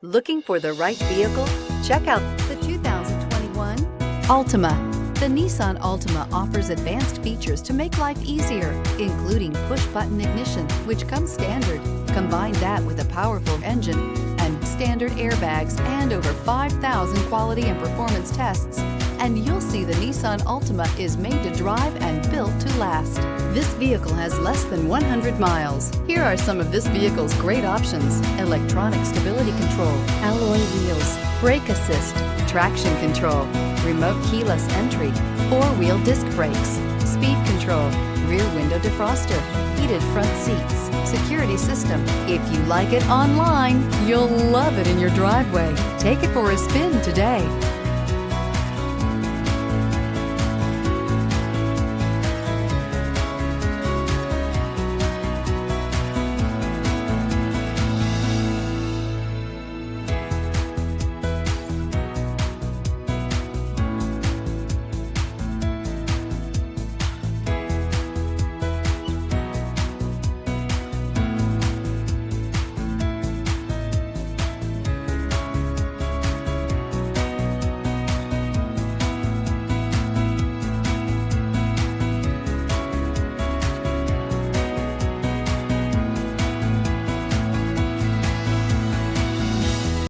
Looking for the right vehicle? Check out the 2021 Altima. The Nissan Altima offers advanced features to make life easier, including push-button ignition, which comes standard. Combine that with a powerful engine and standard airbags and over 5,000 quality and performance tests, and you'll see the Nissan Altima is made to drive and built to last. This vehicle has less than 100 miles. Here are some of this vehicle's great options: electronic stability control, alloy wheels, brake assist, traction control, remote keyless entry, four-wheel disc brakes, speed control, rear window defroster, heated front seats, security system. If you like it online, you'll love it in your driveway. Take it for a spin today.